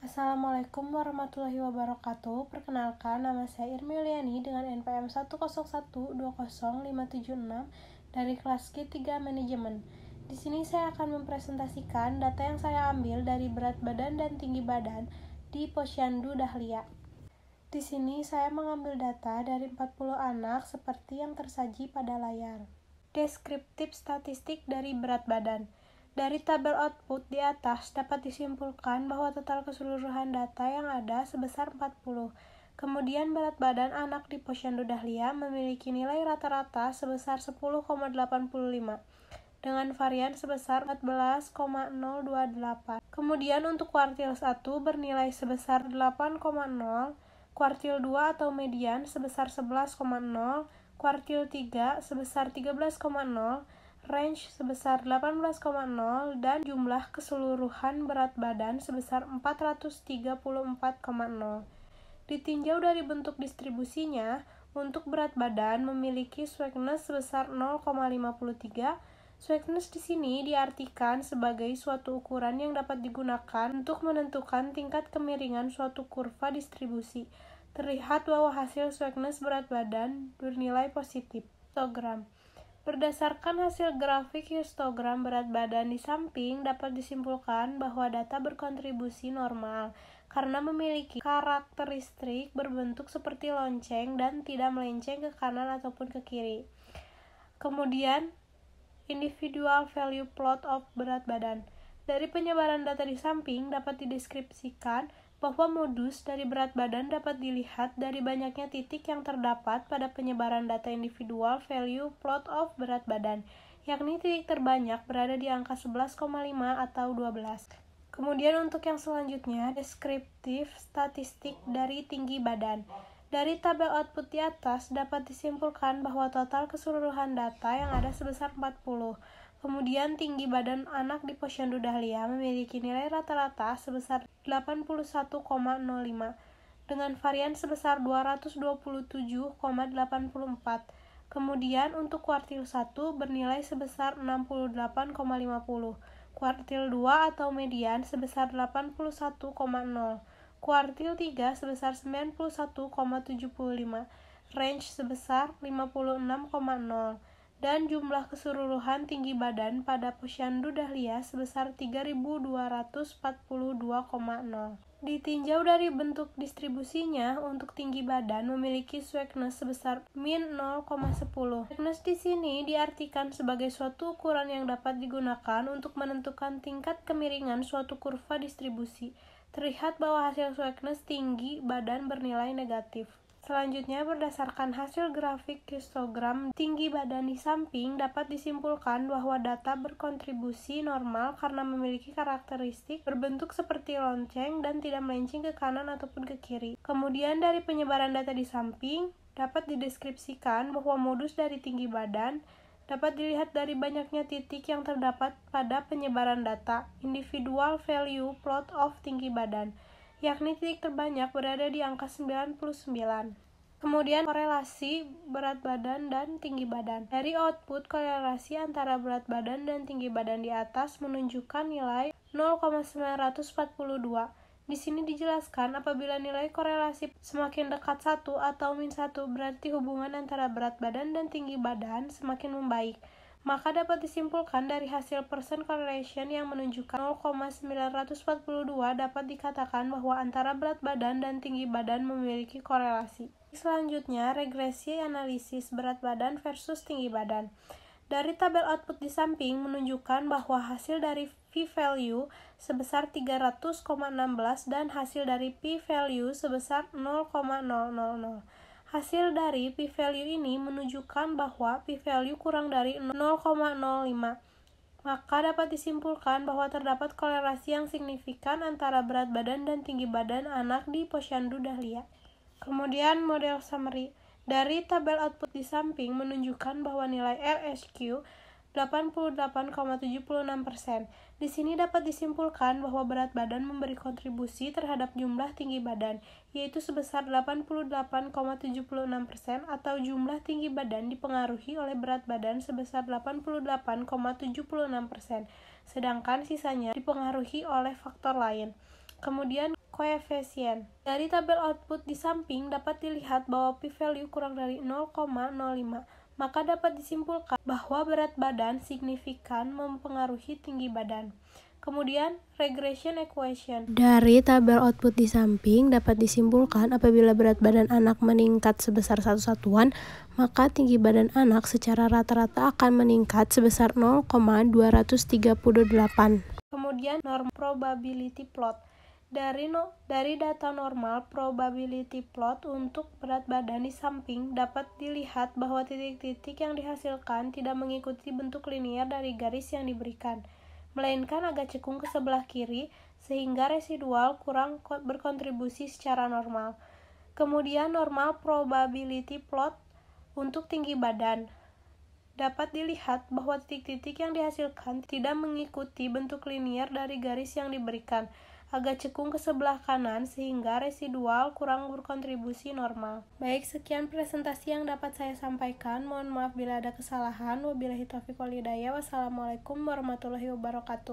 Assalamualaikum warahmatullahi wabarakatuh. Perkenalkan, nama saya Irmi Yuliani dengan NPM 101205776 dari kelas Q3 Manajemen. Di sini saya akan mempresentasikan data yang saya ambil dari berat badan dan tinggi badan di Posyandu Dahlia. Di sini saya mengambil data dari 40 anak seperti yang tersaji pada layar. Deskriptif statistik dari berat badan. Dari tabel output di atas dapat disimpulkan bahwa total keseluruhan data yang ada sebesar 40. Kemudian berat badan anak di Posyandu Dahlia memiliki nilai rata-rata sebesar 10,85 dengan varian sebesar 14,028. Kemudian untuk kuartil 1 bernilai sebesar 8,0, kuartil 2 atau median sebesar 11,0, kuartil 3 sebesar 13,0, range sebesar 18,0, dan jumlah keseluruhan berat badan sebesar 434,0. Ditinjau dari bentuk distribusinya, untuk berat badan memiliki sweetness sebesar 0,53. Sweetness di sini diartikan sebagai suatu ukuran yang dapat digunakan untuk menentukan tingkat kemiringan suatu kurva distribusi. Terlihat bahwa hasil sweetness berat badan bernilai positif. Histogram. Berdasarkan hasil grafik histogram berat badan di samping dapat disimpulkan bahwa data berkontribusi normal karena memiliki karakteristik berbentuk seperti lonceng dan tidak melenceng ke kanan ataupun ke kiri. Kemudian, individual value plot of berat badan. Dari penyebaran data di samping dapat dideskripsikan bahwa modus dari berat badan dapat dilihat dari banyaknya titik yang terdapat pada penyebaran data individual value plot of berat badan, yakni titik terbanyak berada di angka 11,5 atau 12. Kemudian untuk yang selanjutnya, deskriptif statistik dari tinggi badan. Dari tabel output di atas dapat disimpulkan bahwa total keseluruhan data yang ada sebesar 40. Kemudian tinggi badan anak di Posyandu Dahlia memiliki nilai rata-rata sebesar 81,05 dengan varian sebesar 227,84. Kemudian untuk kuartil 1 bernilai sebesar 68,50. Kuartil 2 atau median sebesar 81,0. Kuartil 3 sebesar 91,75, range sebesar 56,0, dan jumlah keseluruhan tinggi badan pada Posyandu Dahlia sebesar 3.242,0. Ditinjau dari bentuk distribusinya, untuk tinggi badan memiliki sweetness sebesar min 0,10. Sweetness di sini diartikan sebagai suatu ukuran yang dapat digunakan untuk menentukan tingkat kemiringan suatu kurva distribusi. Terlihat bahwa hasil sweetness tinggi badan bernilai negatif. Selanjutnya, berdasarkan hasil grafik histogram tinggi badan di samping dapat disimpulkan bahwa data berkontribusi normal karena memiliki karakteristik berbentuk seperti lonceng dan tidak melenceng ke kanan ataupun ke kiri. Kemudian dari penyebaran data di samping dapat dideskripsikan bahwa modus dari tinggi badan dapat dilihat dari banyaknya titik yang terdapat pada penyebaran data individual value plot of tinggi badan, yakni titik terbanyak berada di angka 99. Kemudian korelasi berat badan dan tinggi badan. Dari output korelasi antara berat badan dan tinggi badan di atas menunjukkan nilai 0,942. Di sini dijelaskan apabila nilai korelasi semakin dekat 1 atau min 1 berarti hubungan antara berat badan dan tinggi badan semakin membaik. Maka dapat disimpulkan dari hasil percent correlation yang menunjukkan 0,942 dapat dikatakan bahwa antara berat badan dan tinggi badan memiliki korelasi. Selanjutnya, regresi analisis berat badan versus tinggi badan. Dari tabel output di samping menunjukkan bahwa hasil dari p-value sebesar 300,16 dan hasil dari p-value sebesar 0,000. Hasil dari p-value ini menunjukkan bahwa p-value kurang dari 0,05. Maka dapat disimpulkan bahwa terdapat korelasi yang signifikan antara berat badan dan tinggi badan anak di Posyandu Dahlia. Kemudian model summary. Dari tabel output di samping menunjukkan bahwa nilai RSQ 88,76%. Di sini dapat disimpulkan bahwa berat badan memberi kontribusi terhadap jumlah tinggi badan, yaitu sebesar 88,76%, atau jumlah tinggi badan dipengaruhi oleh berat badan sebesar 88,76%, sedangkan sisanya dipengaruhi oleh faktor lain. Kemudian koefisien. Dari tabel output di samping dapat dilihat bahwa p-value kurang dari 0,05. Maka dapat disimpulkan bahwa berat badan signifikan mempengaruhi tinggi badan. Kemudian, regression equation. Dari tabel output di samping dapat disimpulkan apabila berat badan anak meningkat sebesar 1 satuan, maka tinggi badan anak secara rata-rata akan meningkat sebesar 0,238. Kemudian, norm probability plot. Dari data normal probability plot untuk berat badan di samping dapat dilihat bahwa titik-titik yang dihasilkan tidak mengikuti bentuk linier dari garis yang diberikan, melainkan agak cekung ke sebelah kiri sehingga residual kurang berkontribusi secara normal. Kemudian normal probability plot untuk tinggi badan. Dapat dilihat bahwa titik-titik yang dihasilkan tidak mengikuti bentuk linier dari garis yang diberikan, agak cekung ke sebelah kanan sehingga residual kurang berkontribusi normal. Baik, sekian presentasi yang dapat saya sampaikan. Mohon maaf bila ada kesalahan. Wabillahi taufiq wal hidayah. Wassalamualaikum warahmatullahi wabarakatuh.